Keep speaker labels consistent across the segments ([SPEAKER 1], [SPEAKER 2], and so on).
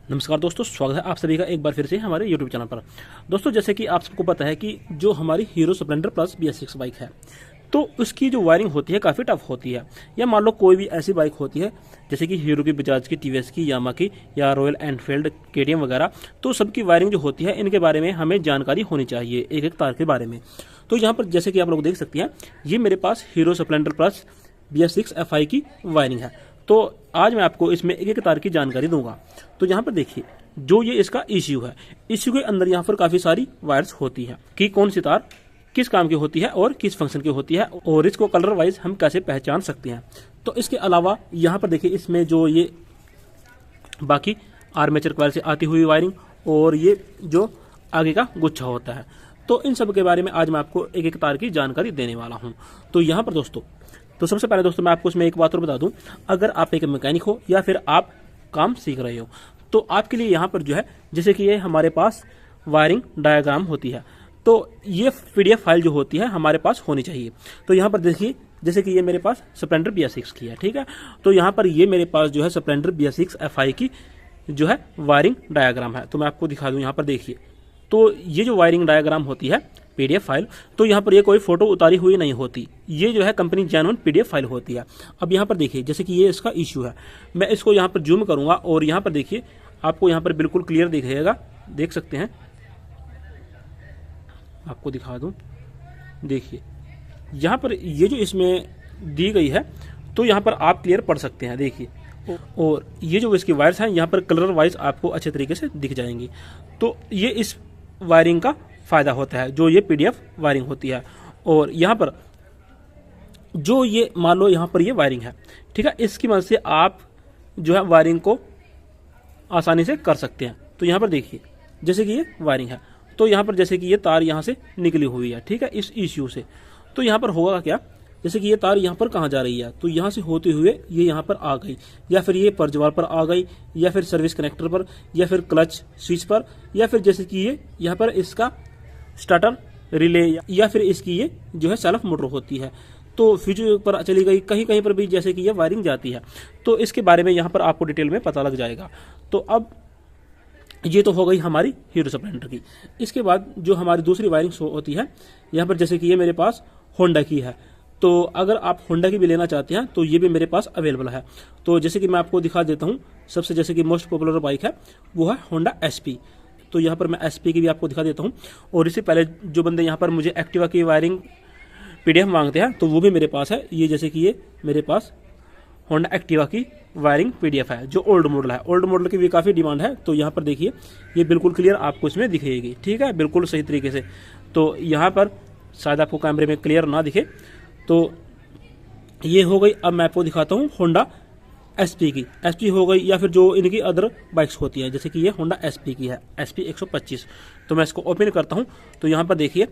[SPEAKER 1] नमस्कार दोस्तों, स्वागत है आप सभी का एक बार फिर से हमारे YouTube चैनल पर। दोस्तों, जैसे कि आप सबको पता है कि जो हमारी hero Splendor plus BS6 bike है, तो उसकी जो वायरिंग होती है काफ़ी टफ होती है। या मान लो कोई भी ऐसी बाइक होती है जैसे कि हीरो की, बजाज की, TVS की, यामा की या रॉयल एनफील्ड, KTM वगैरह, तो सबकी वायरिंग जो होती है इनके बारे में हमें जानकारी होनी चाहिए, एक एक तार के बारे में। तो यहाँ पर जैसे कि आप लोग देख सकते हैं, ये मेरे पास Hero Splendor plus BS6 FI की वायरिंग है। तो आज मैं आपको इसमें एक एक तार की जानकारी दूंगा। तो यहाँ पर देखिए, जो ये इसका इश्यू है, इश्यू के अंदर यहाँ पर काफ़ी सारी वायर्स होती हैं कि कौन सी तार किस काम की होती है और किस फंक्शन की होती है, और इसको कलर वाइज हम कैसे पहचान सकते हैं। तो इसके अलावा यहाँ पर देखिए, इसमें जो ये बाकी आर्मेचर कॉइल से आती हुई वायरिंग और ये जो आगे का गुच्छा होता है, तो इन सब के बारे में आज मैं आपको एक एक तार की जानकारी देने वाला हूँ। तो यहाँ पर दोस्तों, तो सबसे पहले दोस्तों मैं आपको इसमें एक बात और बता दूं, अगर आप एक मैकेनिक हो या फिर आप काम सीख रहे हो, तो आपके लिए यहाँ पर जो है, जैसे कि ये हमारे पास वायरिंग डायग्राम होती है, तो ये PDF फाइल जो होती है हमारे पास होनी चाहिए। तो यहाँ पर देखिए, जैसे कि ये मेरे पास स्प्लेंडर BS6 की है, ठीक है। तो यहाँ पर ये मेरे पास जो है स्प्लेंडर BS6 FI की जो है वायरिंग डायग्राम है। तो मैं आपको दिखा दूँ, यहाँ पर देखिए, तो ये जो वायरिंग डायग्राम होती है PDF फाइल, तो यहाँ पर ये कोई फोटो उतारी हुई नहीं होती, ये जो है कंपनी जेन्युइन PDF फाइल होती है। अब यहाँ पर देखिए, जैसे कि ये इसका इश्यू है, मैं इसको यहाँ पर जूम करूँगा और यहाँ पर देखिए, आपको यहाँ पर बिल्कुल क्लियर दिखेगा, देख सकते हैं, आपको दिखा दूँ, देखिए यहाँ पर ये जो इसमें दी गई है, तो यहाँ पर आप क्लियर पढ़ सकते हैं, देखिए। और ये जो इसकी वायर्स हैं यहाँ पर कलर वाइज आपको अच्छे तरीके से दिख जाएंगी। तो ये इस वायरिंग का फ़ायदा होता है, जो ये PDF वायरिंग होती है। और यहाँ पर जो ये मान लो यहाँ पर ये वायरिंग है, ठीक है, इसकी मदद से आप जो है वायरिंग को आसानी से कर सकते हैं। तो यहाँ पर देखिए, जैसे कि ये वायरिंग है, तो यहाँ पर जैसे कि ये तार यहाँ से निकली हुई है, ठीक है, इस इश्यू से। तो यहाँ पर होगा क्या, जैसे कि ये तार यहाँ पर कहाँ जा रही है, तो यहाँ से होते हुए ये यहाँ पर आ गई, या फिर ये पर्जवार पर आ गई, या फिर सर्विस कनेक्टर पर, या फिर क्लच स्विच पर, या फिर जैसे कि ये यहाँ पर इसका स्टार्टर रिले, या फिर इसकी ये जो है सेल्फ मोटर होती है, तो फ्यूज पर चली गई, कहीं कहीं पर भी जैसे कि ये वायरिंग जाती है। तो इसके बारे में यहाँ पर आपको डिटेल में पता लग जाएगा। तो अब ये तो हो गई हमारी हीरो स्प्लेंडर की। इसके बाद जो हमारी दूसरी वायरिंग होती है, यहाँ पर जैसे कि ये मेरे पास होंडा की है, तो अगर आप होंडा की भी लेना चाहते हैं तो ये भी मेरे पास अवेलेबल है। तो जैसे कि मैं आपको दिखा देता हूँ, सबसे जैसे कि मोस्ट पॉपुलर बाइक है वो है होंडा SP। तो यहाँ पर मैं SP की भी आपको दिखा देता हूँ। और इससे पहले जो बंदे यहाँ पर मुझे एक्टिवा की वायरिंग PDF मांगते हैं, तो वो भी मेरे पास है। ये जैसे कि ये मेरे पास होंडा एक्टिवा की वायरिंग PDF है, जो ओल्ड मॉडल है। ओल्ड मॉडल की भी काफ़ी डिमांड है। तो यहाँ पर देखिए, ये बिल्कुल क्लियर आपको इसमें दिखेगी, ठीक है, बिल्कुल सही तरीके से। तो यहाँ पर शायद आपको कैमरे में क्लियर ना दिखे, तो ये हो गई। अब मैं आपको दिखाता हूँ होंडा SP की। SP हो गई, या फिर जो इनकी अदर बाइक्स होती हैं, जैसे कि ये होंडा SP की है, SP 125। तो मैं इसको ओपन करता हूँ। तो यहाँ पर देखिए,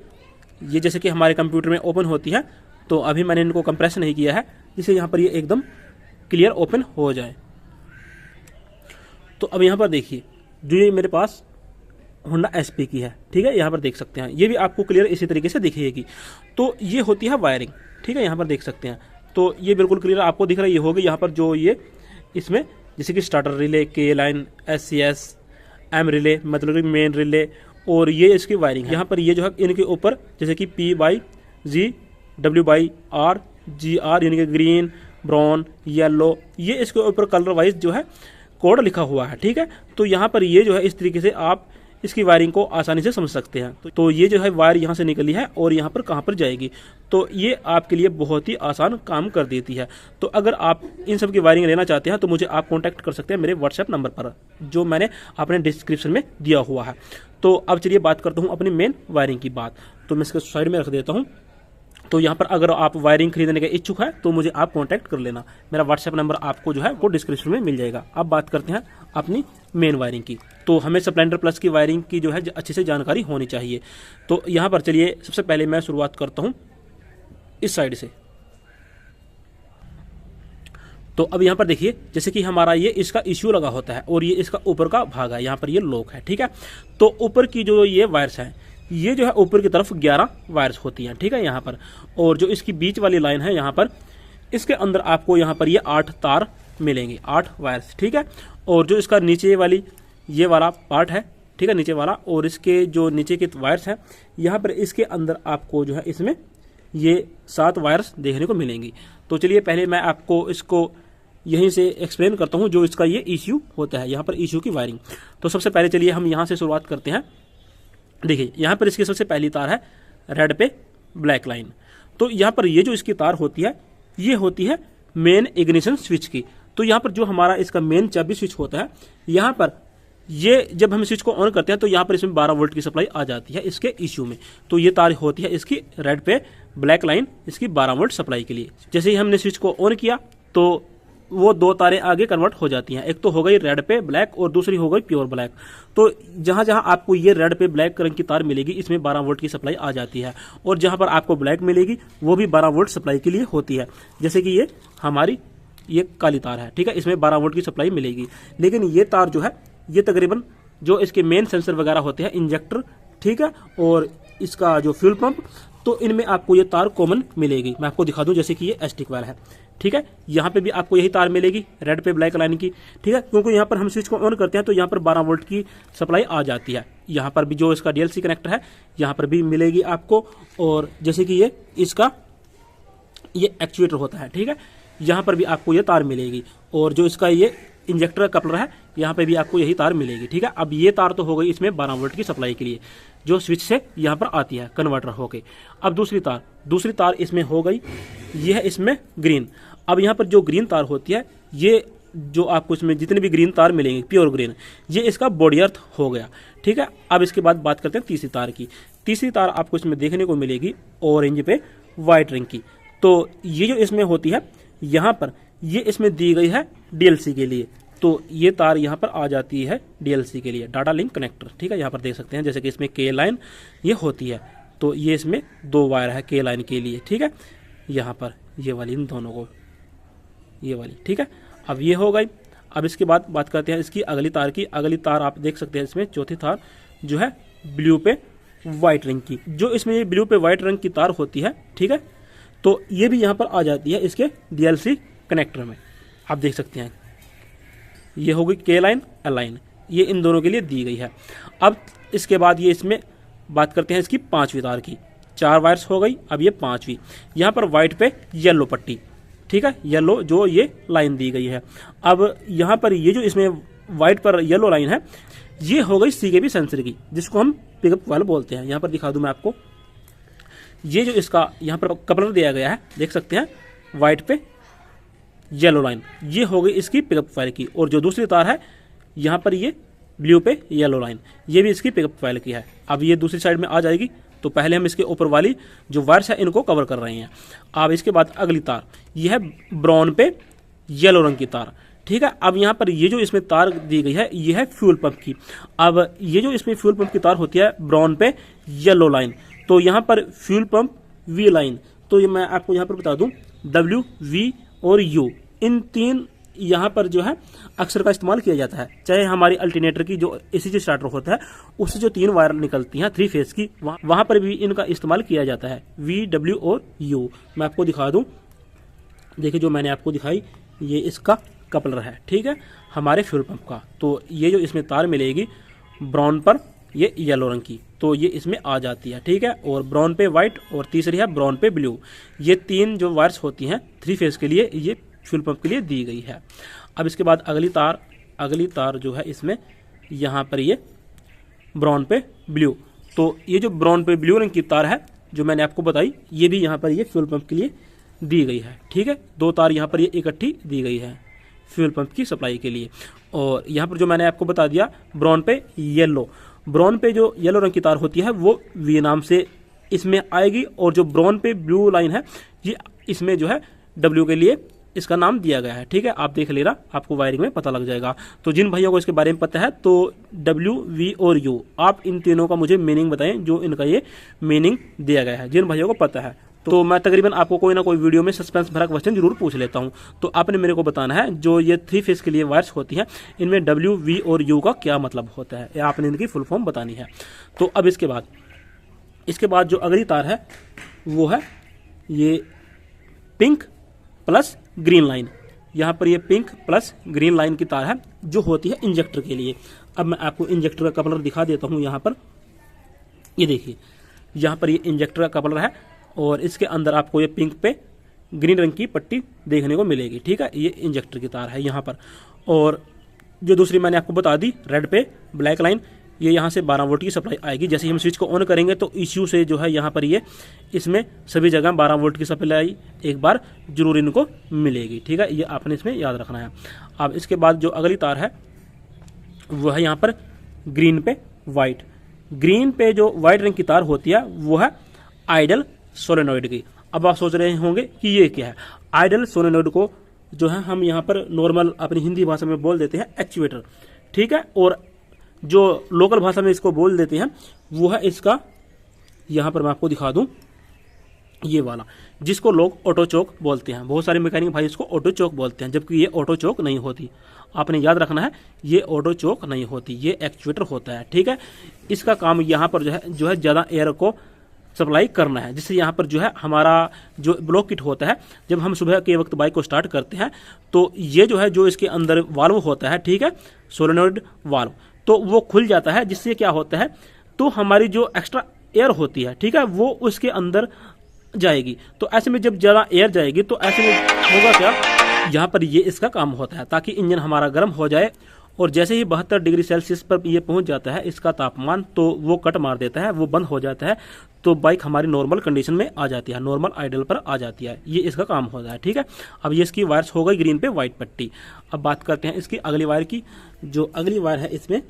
[SPEAKER 1] ये जैसे कि हमारे कंप्यूटर में ओपन होती है, तो अभी मैंने इनको कंप्रेस नहीं किया है, जिससे यहाँ पर ये एकदम क्लियर ओपन हो जाए। तो अब यहाँ पर देखिए, जो ये मेरे पास होंडा SP की है, ठीक है, यहाँ पर देख सकते हैं, ये भी आपको क्लियर इसी तरीके से दिखेगी। तो ये होती है वायरिंग, ठीक है, यहाँ पर देख सकते हैं। तो ये बिल्कुल क्लियर आपको दिख रही होगी। यहाँ पर जो ये इसमें जैसे कि starter relay, K line, SCS, M relay, मतलब कि मेन रिले, और ये इसकी वायरिंग है। यहाँ पर ये जो है इनके ऊपर जैसे कि P/G, W/R, GR, यानी कि ग्रीन, ब्राउन, येलो, ये इसके ऊपर कलर वाइज जो है कोड लिखा हुआ है, ठीक है। तो यहाँ पर ये जो है इस तरीके से आप इसकी वायरिंग को आसानी से समझ सकते हैं। तो ये जो है वायर यहाँ से निकली है और यहाँ पर कहाँ पर जाएगी, तो ये आपके लिए बहुत ही आसान काम कर देती है। तो अगर आप इन सब की वायरिंग लेना चाहते हैं तो मुझे आप कांटेक्ट कर सकते हैं मेरे WhatsApp नंबर पर, जो मैंने अपने डिस्क्रिप्शन में दिया हुआ है। तो अब चलिए बात करता हूँ अपनी मेन वायरिंग की बात। तो मैं इसको साइड में रख देता हूँ। तो यहाँ पर अगर आप वायरिंग खरीदने के इच्छुक हैं तो मुझे आप कांटेक्ट कर लेना, मेरा WhatsApp नंबर आपको जो है वो डिस्क्रिप्शन में मिल जाएगा। अब बात करते हैं अपनी मेन वायरिंग की। तो हमें स्प्लेंडर प्लस की वायरिंग की जो है अच्छे से जानकारी होनी चाहिए। तो यहाँ पर चलिए सबसे पहले मैं शुरुआत करता हूँ इस साइड से। तो अब यहाँ पर देखिए, जैसे कि हमारा ये इसका इश्यू लगा होता है और ये इसका ऊपर का भाग है, यहाँ पर ये लॉक है, ठीक है। तो ऊपर की जो ये वायर्स हैं, ये जो है ऊपर की तरफ 11 वायर्स होती हैं, ठीक है, यहाँ पर। और जो इसकी बीच वाली लाइन है यहाँ पर, इसके अंदर आपको यहाँ पर ये 8 तार मिलेंगे, 8 वायर्स, ठीक है। और जो इसका नीचे वाली ये वाला पार्ट है, ठीक है, नीचे वाला, और इसके जो नीचे के वायर्स हैं यहाँ पर इसके अंदर आपको जो है इसमें ये 7 वायर्स देखने को मिलेंगी। तो चलिए पहले मैं आपको इसको यहीं से एक्सप्लेन करता हूँ जो इसका ये इश्यू होता है, यहाँ पर इश्यू की वायरिंग। तो सबसे पहले चलिए हम यहाँ से शुरुआत करते हैं। देखिए यहाँ पर इसकी सबसे पहली तार है रेड पे ब्लैक लाइन। तो यहाँ पर ये जो इसकी तार होती है ये होती है मेन इग्निशन स्विच की। तो यहाँ पर जो हमारा इसका मेन चाबी स्विच होता है, यहाँ पर ये जब हम स्विच को ऑन करते हैं तो यहाँ पर इसमें 12 वोल्ट की सप्लाई आ जाती है इसके इश्यू में। तो ये तार होती है इसकी रेड पे ब्लैक लाइन, इसकी 12 वोल्ट सप्लाई के लिए। जैसे ही हमने स्विच को ऑन किया तो वो 2 तारें आगे कन्वर्ट हो जाती हैं। एक तो हो गई रेड पे ब्लैक और दूसरी हो गई प्योर ब्लैक। तो जहां जहां आपको ये रेड पे ब्लैक रंग की तार मिलेगी इसमें 12 वोल्ट की सप्लाई आ जाती है, और जहां पर आपको ब्लैक मिलेगी वो भी 12 वोल्ट सप्लाई के लिए होती है। जैसे कि ये हमारी ये काली तार है, ठीक है, इसमें 12 वोल्ट की सप्लाई मिलेगी। लेकिन ये तार जो है ये तकरीबन जो इसके मेन सेंसर वगैरह होते हैं, इंजेक्टर, ठीक है, और इसका जो फ्यूल पंप, तो इनमें आपको ये तार कॉमन मिलेगी। मैं आपको दिखा दूं, जैसे कि ये एस्टिक वायर है, ठीक है, यहाँ पे भी आपको यही तार मिलेगी रेड पे ब्लैक लाइन की, ठीक है, क्योंकि यहाँ पर हम स्विच को ऑन करते हैं तो यहाँ पर 12 वोल्ट की सप्लाई आ जाती है। यहाँ पर भी जो इसका डीएलसी कनेक्टर है यहाँ पर भी मिलेगी आपको, और जैसे कि ये इसका ये एक्चुएटर होता है, ठीक है, यहाँ पर भी आपको ये तार मिलेगी, और जो इसका ये इंजेक्टर कपलर है यहाँ पे भी आपको यही तार मिलेगी, ठीक है। अब ये तार तो हो गई इसमें 12 वोल्ट की सप्लाई के लिए जो स्विच से यहाँ पर आती है कन्वर्टर होके। अब दूसरी तार इसमें हो गई, ये है इसमें ग्रीन। अब यहाँ पर जो ग्रीन तार होती है, ये जो आपको इसमें जितने भी ग्रीन तार मिलेंगे प्योर ग्रीन, ये इसका बॉडी अर्थ हो गया, ठीक है। अब इसके बाद बात करते हैं तीसरी तार की। तीसरी तार आपको इसमें देखने को मिलेगी ऑरेंज पे व्हाइट रंग की। तो ये जो इसमें होती है यहाँ पर ये इसमें दी गई है डीएलसी के लिए। तो ये तार यहाँ पर आ जाती है डीएलसी के लिए, डाटा लिंक कनेक्टर, ठीक है। यहाँ पर देख सकते हैं जैसे कि इसमें के लाइन ये होती है, तो ये इसमें 2 वायर है के लाइन के लिए, ठीक है, यहाँ पर ये वाली, इन दोनों को ये वाली, ठीक है। अब ये हो गई। अब इसके बाद बात करते हैं इसकी अगली तार की। अगली तार आप देख सकते हैं इसमें चौथी तार जो है ब्लू पे व्हाइट रंग की। जो इसमें ये ब्लू पे व्हाइट रंग की तार होती है, ठीक है, तो ये भी यहाँ पर आ जाती है इसके डीएलसी कनेक्टर में। आप देख सकते हैं ये हो गई के लाइन एल लाइन, ये इन दोनों के लिए दी गई है। अब इसके बाद ये इसमें बात करते हैं इसकी 5वीं तार की। 4 वायर्स हो गई, अब ये 5वीं, यहाँ पर व्हाइट पे येलो पट्टी, ठीक है, येलो जो ये लाइन दी गई है। अब यहाँ पर ये जो इसमें व्हाइट पर येलो लाइन है ये हो गई सीकेबी सेंसर की, जिसको हम पिकअप वाला बोलते हैं। यहाँ पर दिखा दूं मैं आपको, ये जो इसका यहाँ पर कपलर दिया गया है देख सकते हैं व्हाइट पे येलो लाइन, ये हो गई इसकी पिकअप फाइल की। और जो दूसरी तार है यहाँ पर ये ब्लू पे येलो लाइन, ये भी इसकी पिकअप फाइल की है। अब ये दूसरी साइड में आ जाएगी, तो पहले हम इसके ऊपर वाली जो वायर्स है इनको कवर कर रहे हैं। अब इसके बाद अगली तार ये है ब्राउन पे येलो रंग की तार, ठीक है। अब यहाँ पर ये जो इसमें तार दी गई है ये है फ्यूल पंप की। अब ये जो इसमें फ्यूल पंप की तार होती है ब्राउन पे येलो लाइन, तो यहाँ पर फ्यूल पंप वी लाइन, तो ये मैं आपको यहाँ पर बता दूं डब्ल्यू वी और यू, इन 3 यहाँ पर जो है अक्षर का इस्तेमाल किया जाता है। चाहे हमारी अल्टरनेटर की जो एसी स्टार्टर होता है उससे जो 3 वायर निकलती हैं 3 फेज की, वहां पर भी इनका इस्तेमाल किया जाता है, वी डब्ल्यू और यू। मैं आपको दिखा दूं, देखिए जो मैंने आपको दिखाई ये इसका कपलर है, ठीक है, हमारे फ्यूल पंप का। तो ये जो इसमें तार मिलेगी ब्राउन पर ये येलो रंग की, तो ये इसमें आ जाती है, ठीक है, और ब्राउन पे व्हाइट और तीसरी है ब्राउन पे ब्लू। ये 3 जो वायर्स होती हैं 3 फेज के लिए ये फ्यूल पंप के लिए दी गई है। अब इसके बाद अगली तार जो है इसमें यहाँ पर ये ब्राउन पे ब्लू, तो ये जो ब्राउन पे ब्लू रंग की तार है जो मैंने आपको बताई ये भी यहाँ पर ये फ्यूल पंप के लिए दी गई है, ठीक है। 2 तार यहाँ पर ये इकट्ठी दी गई है फ्यूल पंप की सप्लाई के लिए। और यहाँ पर जो मैंने आपको बता दिया ब्राउन पे येलो, ब्राउन पे जो येलो रंग की तार होती है वो वी नाम से इसमें आएगी, और जो ब्राउन पे ब्लू लाइन है ये इसमें जो है डब्ल्यू के लिए इसका नाम दिया गया है, ठीक है। आप देख लेना, आपको वायरिंग में पता लग जाएगा। तो जिन भाइयों को इसके बारे में पता है तो डब्ल्यू वी और यू, आप इन तीनों का मुझे मीनिंग बताएं जो इनका ये मीनिंग दिया गया है, जिन भाइयों को पता है। तो मैं तकरीबन आपको कोई ना कोई वीडियो में सस्पेंस भरा क्वेश्चन जरूर पूछ लेता हूं, तो आपने मेरे को बताना है जो ये 3 फेज के लिए वायर्स होती हैं इनमें डब्ल्यू वी और यू का क्या मतलब होता है, या आपने इनकी फुल फॉर्म बतानी है। तो अब इसके बाद जो अगली तार है वो है ये पिंक प्लस ग्रीन लाइन, यहाँ पर ये पिंक प्लस ग्रीन लाइन की तार है जो होती है इंजेक्टर के लिए। अब मैं आपको इंजेक्टर का कपलर दिखा देता हूँ। यहाँ पर ये देखिए, यहाँ पर ये इंजेक्टर का कपलर है और इसके अंदर आपको ये पिंक पे ग्रीन रंग की पट्टी देखने को मिलेगी। ठीक है, ये इंजेक्टर की तार है यहाँ पर। और जो दूसरी मैंने आपको बता दी रेड पे ब्लैक लाइन, ये यहाँ से 12 वोल्ट की सप्लाई आएगी। जैसे ही हम स्विच को ऑन करेंगे तो इश्यू से जो है यहाँ पर ये इसमें सभी जगह 12 वोल्ट की सप्लाई एक बार जरूर इनको मिलेगी। ठीक है, ये आपने इसमें याद रखना है। अब इसके बाद जो अगली तार है वो है यहाँ पर ग्रीन पे वाइट। ग्रीन पे जो वाइट रंग की तार होती है वो है आइडल सोलेनॉइड की। अब आप सोच रहे होंगे कि ये क्या है। आइडल सोलेनॉइड को जो है हम यहाँ पर नॉर्मल अपनी हिंदी भाषा में बोल देते हैं एक्चुएटर। ठीक है, और जो लोकल भाषा में इसको बोल देते हैं वो है इसका, यहाँ पर मैं आपको दिखा दूं, ये वाला जिसको लोग ऑटो चोक बोलते हैं। बहुत सारे मैकेनिक भाई इसको ऑटो चोक बोलते हैं, जबकि ये ऑटो चोक नहीं होती। आपने याद रखना है, ये ऑटो चोक नहीं होती, ये एक्चुएटर होता है। ठीक है, इसका काम यहाँ पर जो है ज़्यादा एयर को सप्लाई करना है, जिससे यहाँ पर जो है हमारा जो ब्लॉक किट होता है, जब हम सुबह के वक्त बाइक को स्टार्ट करते हैं तो ये जो है जो इसके अंदर वाल्व होता है, ठीक है, सोलेनॉइड वाल्व, तो वो खुल जाता है। जिससे क्या होता है, तो हमारी जो एक्स्ट्रा एयर होती है, ठीक है, वो उसके अंदर जाएगी। तो ऐसे में जब ज़्यादा एयर जाएगी तो ऐसे में होगा क्या, यहाँ पर ये इसका काम होता है ताकि इंजन हमारा गर्म हो जाए। और जैसे ही 72 डिग्री सेल्सियस पर ये पहुंच जाता है इसका तापमान, तो वो कट मार देता है, वो बंद हो जाता है, तो बाइक हमारी नॉर्मल कंडीशन में आ जाती है, नॉर्मल आइडल पर आ जाती है। ये इसका काम होता है। ठीक है, अब ये इसकी वायर्स हो गई ग्रीन पे वाइट पट्टी। अब बात करते हैं इसकी अगली वायर की। जो अगली वायर है इसमें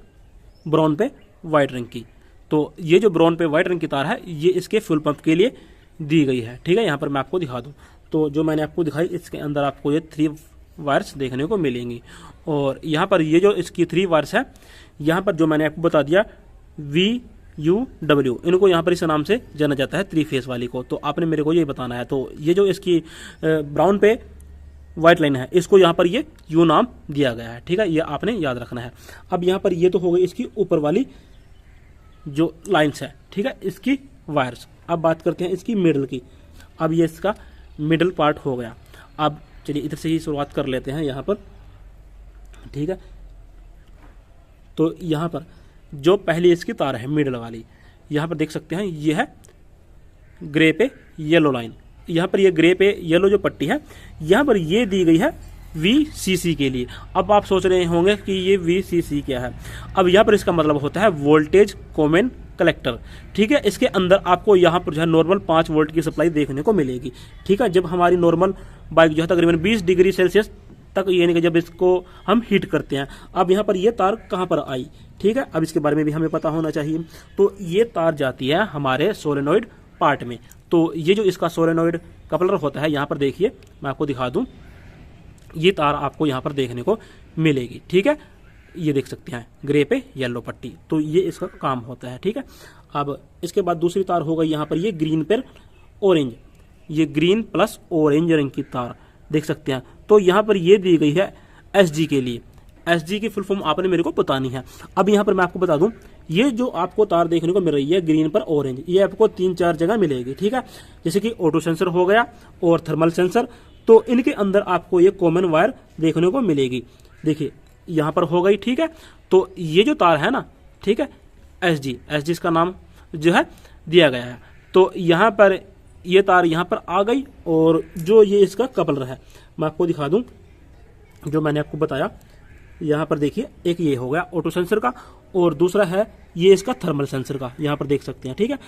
[SPEAKER 1] ब्राउन पे वाइट रंग की। तो ये जो ब्राउन पे वाइट रंग की तार है ये इसके फ्यूल पंप के लिए दी गई है। ठीक है, यहाँ पर मैं आपको दिखा दूँ तो जो मैंने आपको दिखाई इसके अंदर आपको ये 3 वायर्स देखने को मिलेंगी। और यहाँ पर ये जो इसकी 3 वायर्स है, यहाँ पर जो मैंने आपको बता दिया VUW, इनको यहाँ पर इस नाम से जाना जाता है 3 फेस वाली को। तो आपने मेरे को ये बताना है। तो ये जो इसकी ब्राउन पे वाइट लाइन है, इसको यहाँ पर ये U नाम दिया गया है। ठीक है, ये आपने याद रखना है। अब यहाँ पर ये तो हो गई इसकी ऊपर वाली जो लाइन्स है, ठीक है, इसकी वायर्स। अब बात करते हैं इसकी मिडल की। अब ये इसका मिडल पार्ट हो गया। अब चलिए इधर से ही शुरुआत कर लेते हैं यहाँ पर। ठीक है, तो यहाँ पर जो पहली इसकी तार है मिडल वाली, यहाँ पर देख सकते हैं ये है ग्रे पे येलो लाइन। यहाँ पर ये ग्रे पे येलो जो पट्टी है, यहाँ पर ये दी गई है VCC के लिए। अब आप सोच रहे होंगे कि ये VCC क्या है। अब यहाँ पर इसका मतलब होता है वोल्टेज कॉमन कलेक्टर। ठीक है, इसके अंदर आपको यहाँ पर जो है नॉर्मल 5 वोल्ट की सप्लाई देखने को मिलेगी। ठीक है, जब हमारी नॉर्मल बाइक जो है तकरीबन 20 डिग्री सेल्सियस तक, यानी कि जब इसको हम हीट करते हैं। अब यहाँ पर ये तार कहाँ पर आई, ठीक है, अब इसके बारे में भी हमें पता होना चाहिए। तो ये तार जाती है हमारे सोलेनॉइड पार्ट में। तो ये जो इसका सोलेनॉइड कपलर होता है, यहाँ पर देखिए मैं आपको दिखा दूँ, ये तार आपको यहाँ पर देखने को मिलेगी। ठीक है, ये देख सकते हैं ग्रे पे येलो पट्टी, तो ये इसका काम होता है। ठीक है, अब इसके बाद दूसरी तार हो गई यहाँ पर ये ग्रीन पर ऑरेंज, ये ग्रीन प्लस ऑरेंज रंग की तार देख सकते हैं। तो यहाँ पर ये दी गई है SG के लिए। SG की फुल फॉर्म आपने मेरे को बतानी है। अब यहाँ पर मैं आपको बता दूं, ये जो आपको तार देखने को मिल रही है ग्रीन पर ऑरेंज, ये आपको 3-4 जगह मिलेगी। ठीक है, जैसे कि ऑटो सेंसर हो गया और थर्मल सेंसर, तो इनके अंदर आपको ये कॉमन वायर देखने को मिलेगी। देखिए यहाँ पर हो गई। ठीक है, तो ये जो तार है ना, ठीक है, SG इसका नाम जो है दिया गया है। तो यहाँ पर ये तार यहाँ पर आ गई। और जो ये इसका कपलर है मैं आपको दिखा दूं, जो मैंने आपको बताया, यहाँ पर देखिए एक ये हो गया ऑटो सेंसर का और दूसरा है ये इसका थर्मल सेंसर का, यहाँ पर देख सकते हैं। ठीक है,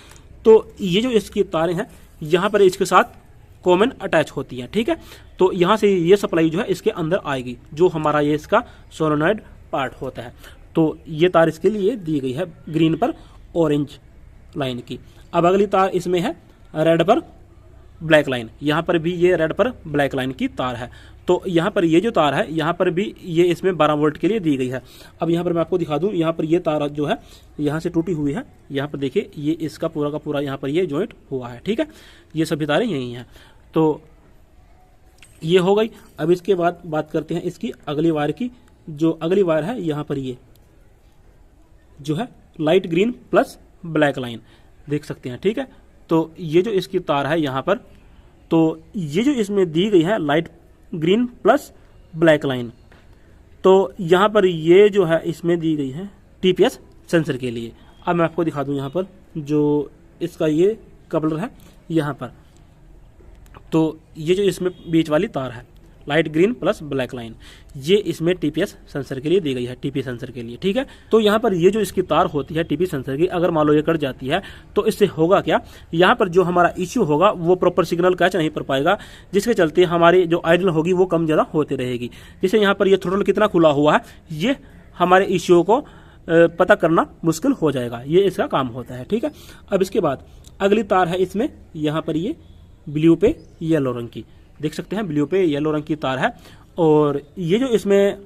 [SPEAKER 1] तो ये जो इसकी तारें हैं यहाँ पर इसके साथ कॉमन अटैच होती हैं। ठीक है, तो यहाँ से ये सप्लाई जो है इसके अंदर आएगी, जो हमारा ये इसका सोलेनॉइड पार्ट होता है। तो ये तार इसके लिए दी गई है ग्रीन पर ऑरेंज लाइन की। अब अगली तार इसमें है रेड पर ब्लैक लाइन, यहाँ पर भी ये रेड पर ब्लैक लाइन की तार है। तो यहाँ पर ये जो तार है यहाँ पर भी ये इसमें 12 वोल्ट के लिए दी गई है। अब यहाँ पर मैं आपको दिखा दूँ, यहाँ पर ये तार जो है यहाँ से टूटी हुई है, यहाँ पर देखिए ये इसका पूरा का पूरा यहाँ पर ये जॉइंट हुआ है। ठीक है, ये सभी तारें यही हैं। तो ये हो गई। अब इसके बाद बात करते हैं इसकी अगली वायर की। जो अगली वायर है यहाँ पर ये जो है light green plus black line देख सकते हैं। ठीक है, तो ये जो इसकी तार है यहाँ पर, तो ये जो इसमें दी गई है light green plus black line. तो यहाँ पर ये जो है इसमें दी गई है TPS सेंसर के लिए। अब मैं आपको दिखा दूँ यहाँ पर जो इसका ये कपलर है यहाँ पर, तो ये जो इसमें बीच वाली तार है light green plus black line, ये इसमें TPS सेंसर के लिए दी गई है, TP सेंसर के लिए, ठीक है। तो यहाँ पर ये जो इसकी तार होती है TP सेंसर की, अगर मान लो ये कट जाती है तो इससे होगा क्या, यहाँ पर जो हमारा इश्यू होगा वो प्रॉपर सिग्नल कैच नहीं कर पाएगा, जिसके चलते हमारी जो आइडल होगी वो कम ज़्यादा होती रहेगी। जैसे यहाँ पर ये थ्रोटल कितना खुला हुआ है, ये हमारे इश्यू को पता करना मुश्किल हो जाएगा, ये इसका काम होता है, ठीक है। अब इसके बाद अगली तार है इसमें, यहाँ पर ये ब्लू पे येलो रंग की, देख सकते हैं ब्लू पे येलो रंग की तार है। और ये जो इसमें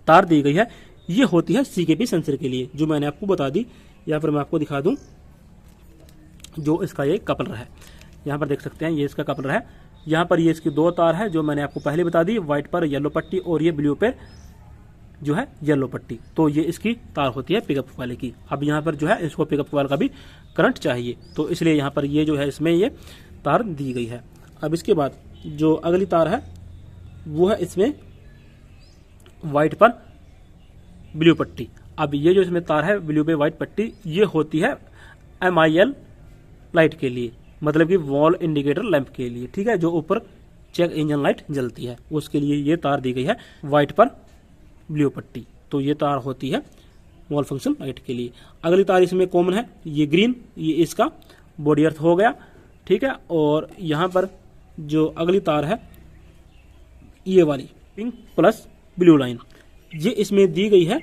[SPEAKER 1] तार दी गई है ये होती है CKP सेंसर के लिए, जो मैंने आपको बता दी। यहाँ पर मैं आपको दिखा दूं जो इसका ये कपलर है, यहाँ पर देख सकते हैं ये इसका कपलर है। यहाँ पर ये इसकी 2 तार है जो मैंने आपको पहले बता दी, व्हाइट पर येलो पट्टी और ये ब्लू पे जो है येलो पट्टी। तो ये इसकी तार होती है पिकअप वाले की। अब यहाँ पर जो है इसको पिकअप वाले का भी करंट चाहिए, तो इसलिए यहाँ पर ये जो है इसमें ये तार दी गई है। अब इसके बाद जो अगली तार है वो है इसमें व्हाइट पर ब्लू पट्टी। अब ये जो इसमें तार है ब्लू पे व्हाइट पट्टी, ये होती है MIL लाइट के लिए, मतलब कि वॉल इंडिकेटर लैंप के लिए, ठीक है, जो ऊपर चेक इंजन लाइट जलती है उसके लिए ये तार दी गई है व्हाइट पर ब्लू पट्टी। तो ये तार होती है वॉल फंक्शन लाइट के लिए। अगली तार इसमें कॉमन है ये ग्रीन, ये इसका बॉडी अर्थ हो गया, ठीक है। और यहाँ पर जो अगली तार है ये वाली पिंक प्लस ब्लू लाइन, ये इसमें दी गई है।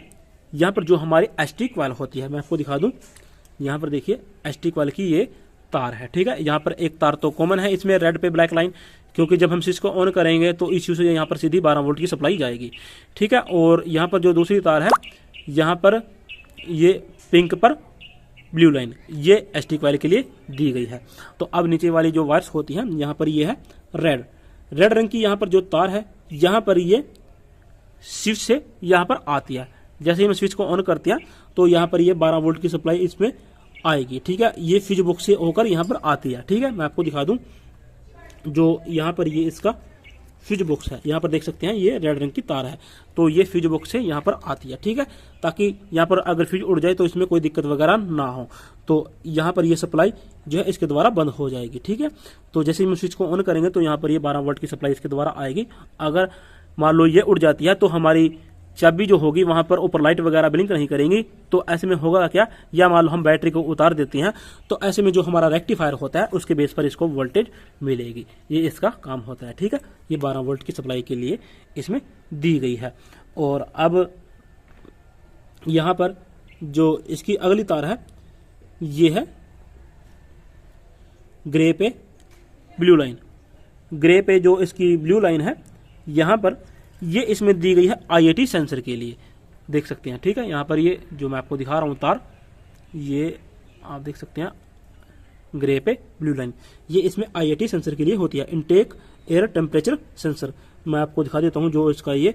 [SPEAKER 1] यहाँ पर जो हमारी एस्टिक वाल होती है मैं आपको दिखा दूं, यहाँ पर देखिए एस्टिक वाल की ये तार है, ठीक है। यहाँ पर एक तार तो कॉमन है इसमें रेड पे ब्लैक लाइन, क्योंकि जब हम स्विच को ऑन करेंगे तो इस से यहाँ पर सीधी 12 वोल्ट की सप्लाई जाएगी, ठीक है। और यहाँ पर जो दूसरी तार है यहाँ पर ये पिंक पर ब्लू लाइन, ये एस्टिक वाले के लिए दी गई है। तो अब नीचे वाली जो वायर्स होती हैं यहाँ पर ये है रेड रंग की, यहाँ पर जो तार है यहाँ पर ये स्विच से यहाँ पर आती है। जैसे ही हम स्विच को ऑन करते हैं तो यहाँ पर ये 12 वोल्ट की सप्लाई इसमें आएगी, ठीक है। ये फ्यूज बॉक्स से होकर यहाँ पर आती है, ठीक है। मैं आपको दिखा दूं जो यहाँ पर ये इसका फ्यूज बॉक्स है, यहाँ पर देख सकते हैं ये रेड रंग की तार है, तो ये फ्यूज बॉक्स से यहाँ पर आती है, ठीक है, ताकि यहाँ पर अगर फ्यूज उड़ जाए तो इसमें कोई दिक्कत वगैरह ना हो। तो यहाँ पर ये सप्लाई जो है इसके द्वारा बंद हो जाएगी, ठीक है। तो जैसे ही हम स्विच को ऑन करेंगे तो यहाँ पर ये 12 वोल्ट की सप्लाई इसके द्वारा आएगी। अगर मान लो ये उड़ जाती है तो हमारी चाबी जो होगी वहां पर ऊपर लाइट वगैरह ब्लिंक नहीं करेंगी, तो ऐसे में होगा क्या, या मान लो हम बैटरी को उतार देते हैं तो ऐसे में जो हमारा रेक्टिफायर होता है उसके बेस पर इसको वोल्टेज मिलेगी, ये इसका काम होता है, ठीक है। ये 12 वोल्ट की सप्लाई के लिए इसमें दी गई है। और अब यहां पर जो इसकी अगली तार है ये है ग्रे पे ब्लू लाइन। ग्रे पे जो इसकी ब्लू लाइन है यहां पर ये इसमें दी गई है IAT सेंसर के लिए, देख सकते हैं, ठीक है। यहाँ पर ये जो मैं आपको दिखा रहा हूँ तार, ये आप देख सकते हैं ग्रे पे ब्लू लाइन, ये इसमें IAT सेंसर के लिए होती है, इनटेक एयर टेम्परेचर सेंसर। मैं आपको दिखा देता हूँ जो इसका ये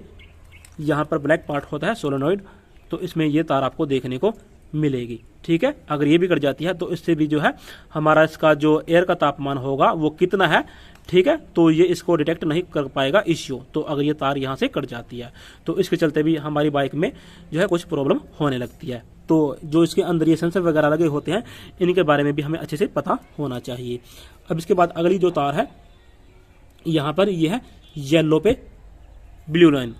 [SPEAKER 1] यहाँ पर ब्लैक पार्ट होता है सोलेनॉइड, तो इसमें ये तार आपको देखने को मिलेगी, ठीक है। अगर ये भी कट जाती है तो इससे भी जो है हमारा इसका जो एयर का तापमान होगा वो कितना है, ठीक है, तो ये इसको डिटेक्ट नहीं कर पाएगा इश्यू। तो अगर ये तार यहाँ से कट जाती है तो इसके चलते भी हमारी बाइक में जो है कुछ प्रॉब्लम होने लगती है। तो जो इसके अंदर ये सेंसर वगैरह लगे होते हैं इनके बारे में भी हमें अच्छे से पता होना चाहिए। अब इसके बाद अगली जो तार है यहाँ पर ये है येलो पे ब्लू लाइन,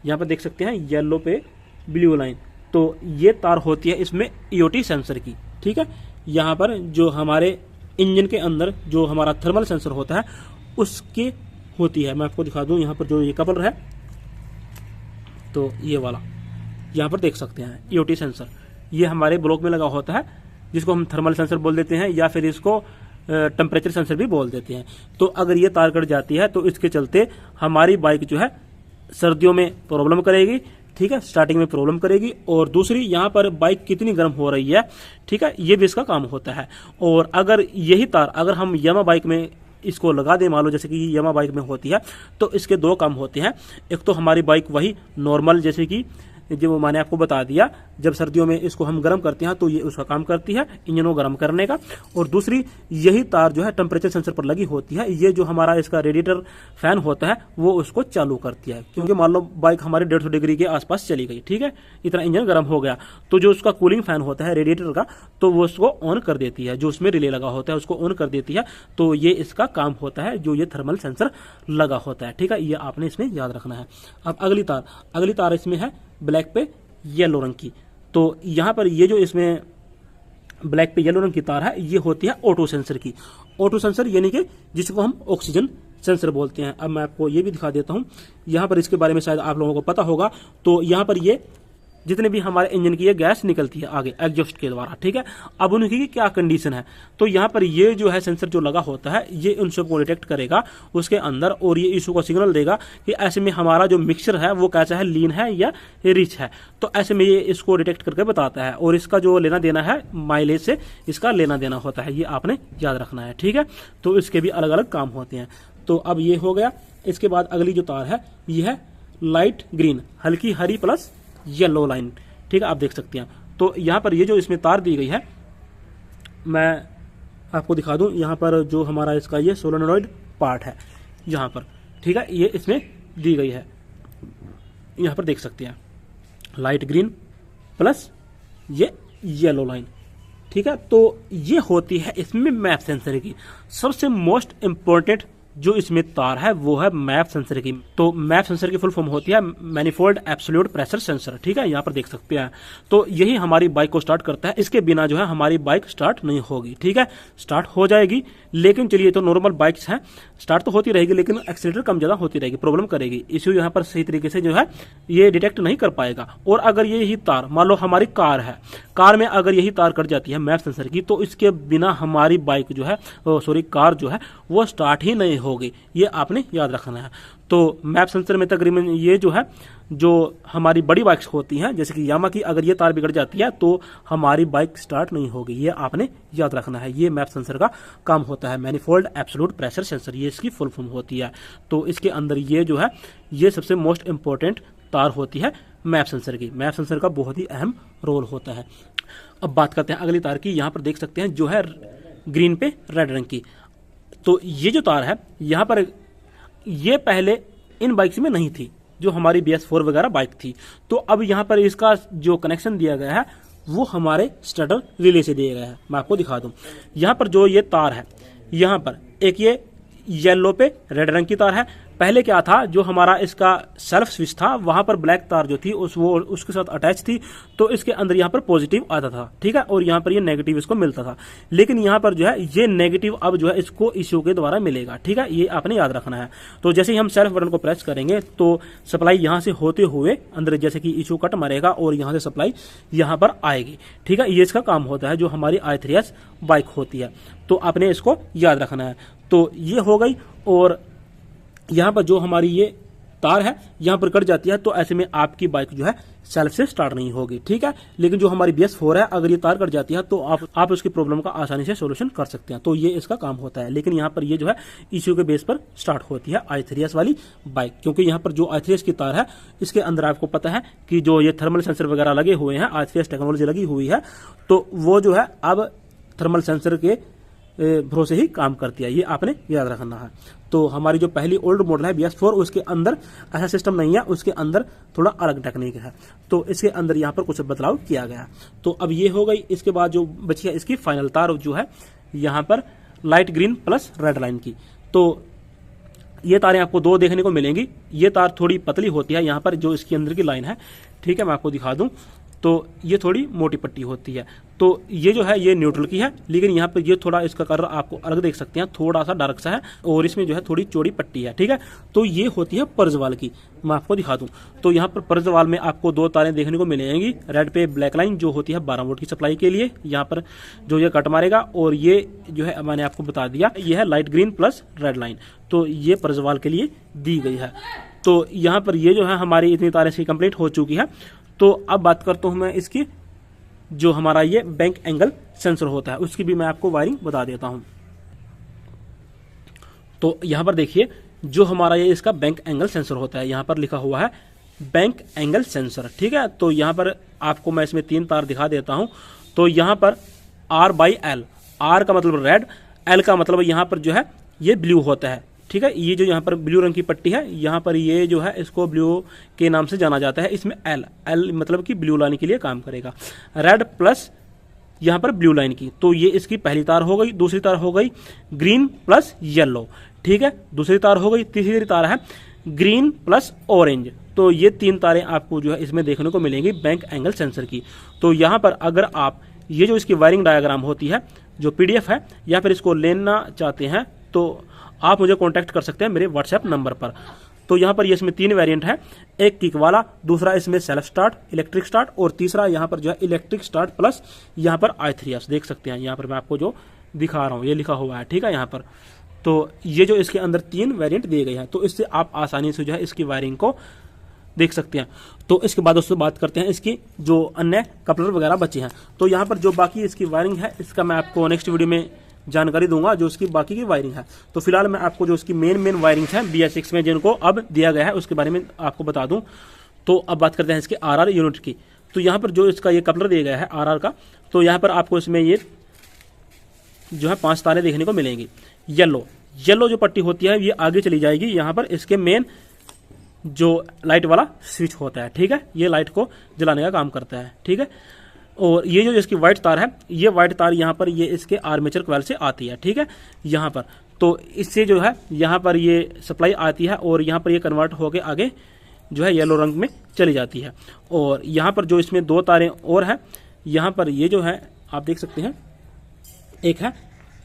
[SPEAKER 1] यहाँ पर देख सकते हैं येलो पे ब्लू लाइन, तो ये तार होती है इसमें EOT सेंसर की, ठीक है। यहाँ पर जो हमारे इंजन के अंदर जो हमारा थर्मल सेंसर होता है उसकी होती है। मैं आपको दिखा दूं यहाँ पर जो ये कपलर है तो ये वाला यहाँ पर देख सकते हैं EOT सेंसर, ये हमारे ब्लॉक में लगा होता है जिसको हम थर्मल सेंसर बोल देते हैं या फिर इसको टेम्परेचर सेंसर भी बोल देते हैं। तो अगर ये तार कट जाती है तो इसके चलते हमारी बाइक जो है सर्दियों में प्रॉब्लम करेगी, ठीक है, स्टार्टिंग में प्रॉब्लम करेगी। और दूसरी यहाँ पर बाइक कितनी गर्म हो रही है, ठीक है, ये भी इसका काम होता है। और अगर यही तार अगर हम यामा बाइक में इसको लगा दें, मान लो जैसे कि यामा बाइक में होती है, तो इसके 2 काम होते हैं। एक तो हमारी बाइक वही नॉर्मल जैसे कि जो मैंने आपको बता दिया, जब सर्दियों में इसको हम गर्म करते हैं तो ये उसका काम करती है इंजन को गर्म करने का। और दूसरी यही तार जो है टेम्परेचर सेंसर पर लगी होती है, ये जो हमारा इसका रेडिएटर फैन होता है वो उसको चालू करती है। क्योंकि मान लो बाइक हमारे 150 डिग्री के आसपास चली गई, ठीक है, इतना इंजन गर्म हो गया, तो जो उसका कूलिंग फैन होता है रेडिएटर का, तो वो उसको ऑन कर देती है, जो उसमें रिले लगा होता है उसको ऑन कर देती है। तो ये इसका काम होता है, जो ये थर्मल सेंसर लगा होता है, ठीक है, ये आपने इसमें याद रखना है। अब अगली तार इसमें है ब्लैक पे येलो रंग की। तो यहां पर ये जो इसमें ब्लैक पे येलो रंग की तार है, ये होती है ऑटो सेंसर की। ऑटो सेंसर यानी कि जिसको हम ऑक्सीजन सेंसर बोलते हैं। अब मैं आपको ये भी दिखा देता हूं, यहां पर इसके बारे में शायद आप लोगों को पता होगा। तो यहां पर ये जितने भी हमारे इंजन की ये गैस निकलती है आगे एग्जॉस्ट के द्वारा, ठीक है, अब उनकी क्या कंडीशन है, तो यहाँ पर ये जो है सेंसर जो लगा होता है ये उन सबको डिटेक्ट करेगा उसके अंदर, और ये इशू को सिग्नल देगा कि ऐसे में हमारा जो मिक्सचर है वो कैसा है, लीन है या रिच है। तो ऐसे में ये इसको डिटेक्ट करके बताता है, और इसका जो लेना देना है माइलेज से इसका लेना देना होता है, ये आपने याद रखना है, ठीक है। तो इसके भी अलग अलग काम होते हैं। तो अब ये हो गया। इसके बाद अगली जो तार है ये है लाइट ग्रीन, हल्की हरी प्लस येलो लाइन, ठीक है, आप देख सकते हैं। तो यहां पर ये जो इसमें तार दी गई है मैं आपको दिखा दूं, यहां पर जो हमारा इसका ये सोलेनोइड पार्ट है यहां पर, ठीक है, ये इसमें दी गई है, यहां पर देख सकते हैं लाइट ग्रीन प्लस ये येलो लाइन, ठीक है। तो ये होती है इसमें मैप सेंसर की सबसे मोस्ट इंपॉर्टेंट जो इसमें तार है वो है मैप सेंसर की। तो मैप सेंसर की फुल फॉर्म होती है मैनिफोल्ड एब्सोल्यूट प्रेशर सेंसर, ठीक है, यहाँ पर देख सकते हैं। तो यही हमारी बाइक को स्टार्ट करता है, इसके बिना जो है हमारी बाइक स्टार्ट नहीं होगी, ठीक है। स्टार्ट हो जाएगी लेकिन चलिए, तो नॉर्मल बाइक्स हैं स्टार्ट तो होती रहेगी लेकिन एक्सीलेटर कम ज्यादा होती रहेगी, प्रॉब्लम करेगी, इश्यू यहाँ पर सही तरीके से जो है ये डिटेक्ट नहीं कर पाएगा। और अगर यही तार मान लो हमारी कार है, कार में अगर यही तार कट जाती है मैप सेंसर की, तो इसके बिना हमारी बाइक जो है कार जो है वो स्टार्ट ही नहीं होगी, ये आपने याद रखना है। तो मैप सेंसर में तकरीबन ये जो है जो हमारी बड़ी बाइक्स होती हैं जैसे कि यामा की, अगर ये तार बिगड़ जाती है तो हमारी बाइक स्टार्ट नहीं होगी, ये आपने याद रखना है। ये मैप सेंसर का काम होता है, मैनिफोल्ड एब्सोल्यूट प्रेशर सेंसर, ये इसकी फुल फॉर्म होती है। तो इसके अंदर ये जो है ये सबसे मोस्ट इंपॉर्टेंट तार होती है मैप सेंसर की। मैप सेंसर का बहुत ही अहम रोल होता है। अब बात करते हैं अगली तार की, यहां पर देख सकते हैं जो है ग्रीन पे रेड रंग की। तो ये जो तार है यहां पर ये पहले इन बाइक्स में नहीं थी, जो हमारी BS4 वगैरह बाइक थी। तो अब यहां पर इसका जो कनेक्शन दिया गया है वो हमारे स्टार्टर रिले से दिया गया है। मैं आपको दिखा दूं, यहां पर जो ये तार है यहां पर एक ये येलो पे रेड रंग की तार है। पहले क्या था, जो हमारा इसका सेल्फ स्विच था वहां पर ब्लैक तार जो थी उसके साथ अटैच थी, तो इसके अंदर यहाँ पर पॉजिटिव आता था, ठीक है, और यहाँ पर ये नेगेटिव इसको मिलता था। लेकिन यहाँ पर जो है ये नेगेटिव अब जो है इसको इश्यू के द्वारा मिलेगा, ठीक है, ये आपने याद रखना है। तो जैसे ही हम सेल्फ बटन को प्रेस करेंगे तो सप्लाई यहाँ से होते हुए अंदर जैसे कि इश्यू कट मारेगा और यहाँ से सप्लाई यहाँ पर आएगी, ठीक है, ये इसका काम होता है जो हमारी i3s बाइक होती है। तो आपने इसको याद रखना है। तो ये हो गई। और यहां पर जो हमारी ये तार है यहां पर कट जाती है तो ऐसे में आपकी बाइक जो है सेल्फ से स्टार्ट नहीं होगी, ठीक है। लेकिन जो हमारी BS4 है अगर ये तार कट जाती है तो आप उसकी प्रॉब्लम का आसानी से सोल्यूशन कर सकते हैं। तो ये इसका काम होता है। लेकिन यहाँ पर ये जो है इश्यू के बेस पर स्टार्ट होती है i3s वाली बाइक, क्योंकि यहाँ पर जो i3s की तार है इसके अंदर आपको पता है कि जो ये थर्मल सेंसर वगैरह लगे हुए हैं, i3s टेक्नोलॉजी लगी हुई है, तो वो जो है अब थर्मल सेंसर के भरोसे ही काम करती है, ये आपने याद रखना है। तो हमारी जो पहली ओल्ड मॉडल है BS4 उसके अंदर ऐसा सिस्टम नहीं है, उसके अंदर थोड़ा अलग टेक्निक है, तो इसके अंदर यहाँ पर कुछ बदलाव किया गया। तो अब ये हो गई। इसके बाद जो बची है इसकी फाइनल तार जो है यहाँ पर light green plus red line की। तो ये तारें आपको दो देखने को मिलेंगी। ये तार थोड़ी पतली होती है, यहाँ पर जो इसके अंदर की लाइन है, ठीक है, मैं आपको दिखा दूं तो ये थोड़ी मोटी पट्टी होती है। तो ये जो है ये न्यूट्रल की है, लेकिन यहाँ पर ये थोड़ा इसका कलर आपको अलग देख सकते हैं, थोड़ा सा डार्क सा है और इसमें जो है थोड़ी चौड़ी पट्टी है, ठीक है। तो ये होती है पर्जवाल की, मैं आपको दिखा दूं तो यहाँ पर पर्जवाल में आपको दो तारें देखने को मिलेंगी। रेड पे ब्लैक लाइन जो होती है 12 वोल्ट की सप्लाई के लिए, यहाँ पर जो ये कट मारेगा, और ये जो है मैंने आपको बता दिया ये है light green plus red line, तो ये पर्जवाल के लिए दी गई है। तो यहाँ पर ये जो है हमारी इतनी तारें इसकी कंप्लीट हो चुकी है। तो अब बात करता हूं मैं इसकी जो हमारा ये बैंक एंगल सेंसर होता है उसकी भी मैं आपको वायरिंग बता देता हूं। तो यहां पर देखिए जो हमारा ये इसका बैंक एंगल सेंसर होता है, यहां पर लिखा हुआ है बैंक एंगल सेंसर। ठीक है, तो यहाँ पर आपको मैं इसमें 3 तार दिखा देता हूँ। तो यहाँ पर R/L, R का मतलब रेड, L का मतलब यहाँ पर जो है ये ब्लू होता है। ठीक है, ये जो यहाँ पर ब्लू रंग की पट्टी है, यहाँ पर ये जो है इसको ब्लू के नाम से जाना जाता है। इसमें L मतलब कि ब्लू लाइन के लिए काम करेगा। रेड प्लस यहाँ पर ब्लू लाइन की, तो ये इसकी पहली तार हो गई। दूसरी तार हो गई ग्रीन प्लस येलो। ठीक है, दूसरी तार हो गई। तीसरी तार है ग्रीन प्लस ऑरेंज। तो ये 3 तारें आपको जो है इसमें देखने को मिलेंगी बैंक एंगल सेंसर की। तो यहाँ पर अगर आप ये जो इसकी वायरिंग डायग्राम होती है, जो PDF है, या फिर इसको लेना चाहते हैं तो आप मुझे कांटेक्ट कर सकते हैं मेरे व्हाट्सएप नंबर पर। तो यहाँ पर ये इसमें 3 वेरिएंट है, एक किक वाला, दूसरा इसमें सेल्फ स्टार्ट इलेक्ट्रिक स्टार्ट, और तीसरा यहाँ पर जो है इलेक्ट्रिक स्टार्ट प्लस यहाँ पर i3s देख सकते हैं। यहाँ पर मैं आपको जो दिखा रहा हूँ ये लिखा हुआ है। ठीक है, यहाँ पर तो ये जो इसके अंदर 3 वेरिएंट दिए गए हैं, तो इससे आप आसानी से जो है इसकी वायरिंग को देख सकते हैं। तो इसके बाद दोस्तों बात करते हैं इसकी जो अन्य कपलर वगैरह बचे हैं। तो यहाँ पर जो बाकी इसकी वायरिंग है, इसका मैं आपको नेक्स्ट वीडियो में जानकारी दूंगा जो उसकी बाकी की वायरिंग है। तो फिलहाल मैं आपको जो उसकी मेन वायरिंग है BS6 में जिनको अब दिया गया है उसके बारे में आपको बता दूं। तो अब बात करते हैं इसके RR यूनिट की। तो यहाँ पर जो इसका ये कपलर दिया गया है RR का, तो यहाँ पर आपको इसमें ये जो है 5 तारें देखने को मिलेंगी। येलो जो पट्टी होती है ये आगे चली जाएगी, यहाँ पर इसके मेन जो लाइट वाला स्विच होता है। ठीक है, ये लाइट को जलाने का काम करता है। ठीक है, और ये जो इसकी व्हाइट तार है, ये व्हाइट तार यहाँ पर ये इसके आर्मेचर कॉइल से आती है। ठीक है, यहाँ पर तो इससे जो है यहाँ पर ये सप्लाई आती है और यहाँ पर ये कन्वर्ट होके आगे जो है येलो रंग में चली जाती है। और यहाँ पर जो इसमें 2 तारें और हैं, यहाँ पर ये जो है आप देख सकते हैं, एक है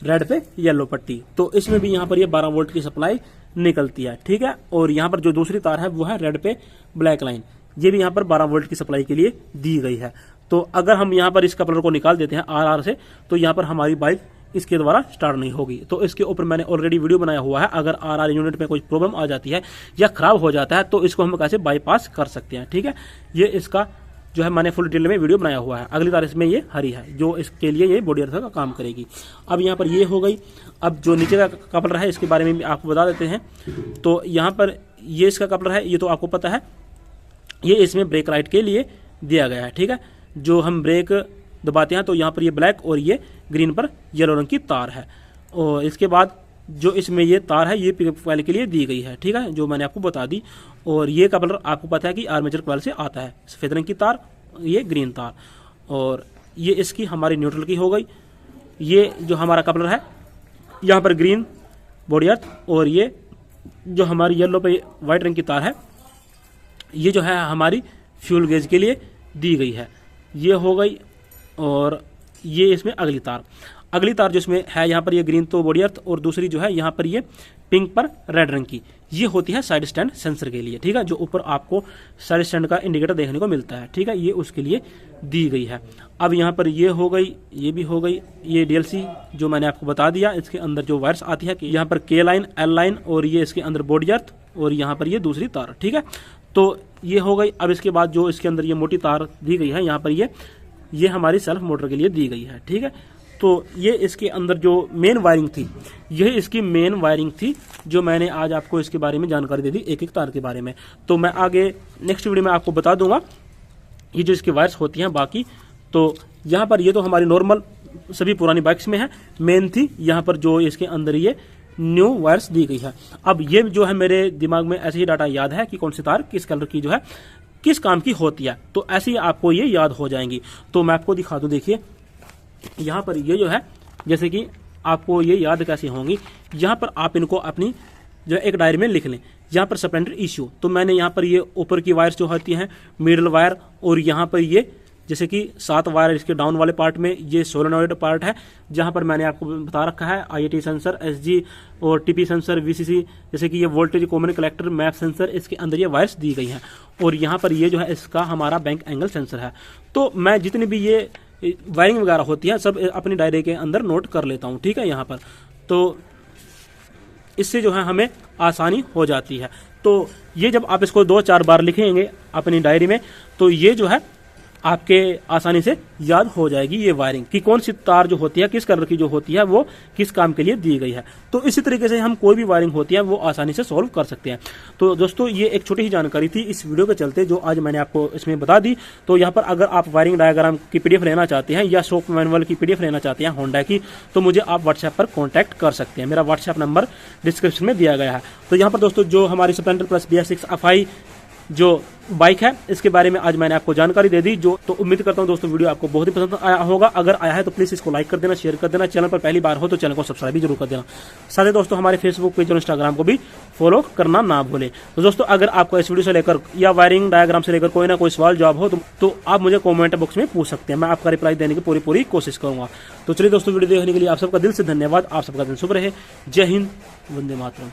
[SPEAKER 1] रेड पे येलो पट्टी, तो इसमें भी यहाँ पर ये 12 वोल्ट की सप्लाई निकलती है। ठीक है, और यहाँ पर जो दूसरी तार है वो है रेड पे ब्लैक लाइन, ये भी यहाँ पर 12 वोल्ट की सप्लाई के लिए दी गई है। तो अगर हम यहाँ पर इस कपलर को निकाल देते हैं RR से, तो यहाँ पर हमारी बाइक इसके द्वारा स्टार्ट नहीं होगी। तो इसके ऊपर मैंने ऑलरेडी वीडियो बनाया हुआ है। अगर RR यूनिट में कोई प्रॉब्लम आ जाती है या खराब हो जाता है तो इसको हम कैसे बाईपास कर सकते हैं। ठीक है, ये इसका जो है मैंने फुल डिटेल में वीडियो बनाया हुआ है। अगली तार इसमें ये हरी है जो इसके लिए ये बॉडी अर्थ का काम करेगी। अब यहाँ पर ये हो गई। अब जो नीचे का कपलर है इसके बारे में भी आपको बता देते हैं। तो यहाँ पर ये इसका कपलर है, ये तो आपको पता है, ये इसमें ब्रेक लाइट के लिए दिया गया है। ठीक है, जो हम ब्रेक दबाते हैं तो यहाँ पर ये ब्लैक और ये ग्रीन पर येलो रंग की तार है। और इसके बाद जो इसमें ये तार है ये पिकअप कॉइल के लिए दी गई है। ठीक है, जो मैंने आपको बता दी। और ये कपलर आपको पता है कि आर्मेचर कॉइल से आता है, सफेद रंग की तार, ये ग्रीन तार, और ये इसकी हमारी न्यूट्रल की हो गई। ये जो हमारा कपलर है यहाँ पर ग्रीन बॉडी अर्थ, और ये जो हमारी येलो पे व्हाइट रंग की तार है ये जो है हमारी फ्यूल गेज के लिए दी गई है। ये हो गई। और ये इसमें अगली तार जो इसमें है यहाँ पर ये ग्रीन तो बॉडी अर्थ, और दूसरी जो है यहाँ पर ये पिंक पर रेड रंग की, ये होती है साइड स्टैंड सेंसर के लिए। ठीक है, जो ऊपर आपको साइड स्टैंड का इंडिकेटर देखने को मिलता है। ठीक है, ये उसके लिए दी गई है। अब यहाँ पर ये हो गई, ये भी हो गई। ये DLC जो मैंने आपको बता दिया, इसके अंदर जो वायर्स आती है कि यहाँ पर K लाइन, L लाइन, और ये इसके अंदर बॉडी अर्थ, और यहाँ पर ये दूसरी तार। ठीक है, तो ये हो गई। अब इसके बाद जो इसके अंदर ये मोटी तार दी गई है यहाँ पर ये हमारी सेल्फ मोटर के लिए दी गई है। ठीक है, तो ये इसके अंदर जो मेन वायरिंग थी, यह इसकी मेन वायरिंग थी जो मैंने आज आपको इसके बारे में जानकारी दे दी, एक एक तार के बारे में। तो मैं आगे नेक्स्ट वीडियो में आपको बता दूंगा ये जो इसकी वायर्स होती हैं बाकी। तो यहाँ पर ये तो हमारी नॉर्मल सभी पुरानी बाइक्स में है, मेन थी। यहाँ पर जो इसके अंदर ये न्यू वायर्स दी गई है। अब ये जो है मेरे दिमाग में ऐसे ही डाटा याद है कि कौन सी तार किस कलर की जो है किस काम की होती है, तो ऐसे ही आपको ये याद हो जाएंगी। तो मैं आपको दिखा दूं, देखिए यहाँ पर ये जो है, जैसे कि आपको ये याद कैसे होंगी, यहाँ पर आप इनको अपनी जो है एक डायरी में लिख लें। यहाँ पर स्प्लेंडर इश्यू, तो मैंने यहाँ पर ये ऊपर की वायर्स जो होती हैं, मिडल वायर, और यहाँ पर ये जैसे कि 7 वायर इसके डाउन वाले पार्ट में ये सोलेनॉइड पार्ट है, जहाँ पर मैंने आपको बता रखा है IAT सेंसर, SG और TP सेंसर, VCC, जैसे कि ये voltage common collector, map sensor, इसके अंदर ये वायर्स दी गई हैं। और यहाँ पर ये जो है इसका हमारा बैंक एंगल सेंसर है। तो मैं जितनी भी ये वायरिंग वगैरह होती है सब अपनी डायरी के अंदर नोट कर लेता हूँ। ठीक है, यहाँ पर तो इससे जो है हमें आसानी हो जाती है। तो ये जब आप इसको 2-4 बार लिखेंगे अपनी डायरी में, तो ये जो है आपके आसानी से याद हो जाएगी ये वायरिंग कि कौन सी तार जो होती है किस कलर की जो होती है वो किस काम के लिए दी गई है। तो इसी तरीके से हम कोई भी वायरिंग होती है वो आसानी से सॉल्व कर सकते हैं। तो दोस्तों ये एक छोटी सी जानकारी थी इस वीडियो के चलते जो आज मैंने आपको इसमें बता दी। तो यहाँ पर अगर आप वायरिंग डायग्राम की पीडीएफ लेना चाहते हैं या शॉप मैनुअल की पीडीएफ लेना चाहते हैं होंडा की, तो मुझे आप व्हाट्सएप पर कॉन्टैक्ट कर सकते हैं। मेरा व्हाट्सएप नंबर डिस्क्रिप्शन में दिया गया है। तो यहाँ पर दोस्तों जो हमारी स्प्लेंडर प्लस BS6 FI जो बाइक है इसके बारे में आज मैंने आपको जानकारी दे दी। जो तो उम्मीद करता हूं दोस्तों वीडियो आपको बहुत ही पसंद आया होगा। अगर आया है तो प्लीज इसको लाइक कर देना, शेयर कर देना। चैनल पर पहली बार हो तो चैनल को सब्सक्राइब भी जरूर कर देना। साथ ही दोस्तों हमारे फेसबुक पेज और इंस्टाग्राम को भी फॉलो करना ना भूलें। तो दोस्तों अगर आपको इस वीडियो से लेकर या वायरिंग डायग्राम से लेकर कोई ना कोई सवाल जवाब हो तो आप मुझे कॉमेंट बॉक्स में पूछ सकते हैं। मैं आपका रिप्लाई देने की पूरी कोशिश करूंगा। तो चलिए दोस्तों वीडियो देखने के लिए आप सबका दिल से धन्यवाद। आप सबका दिन शुभ रहे। जय हिंद, वंदे मातरम।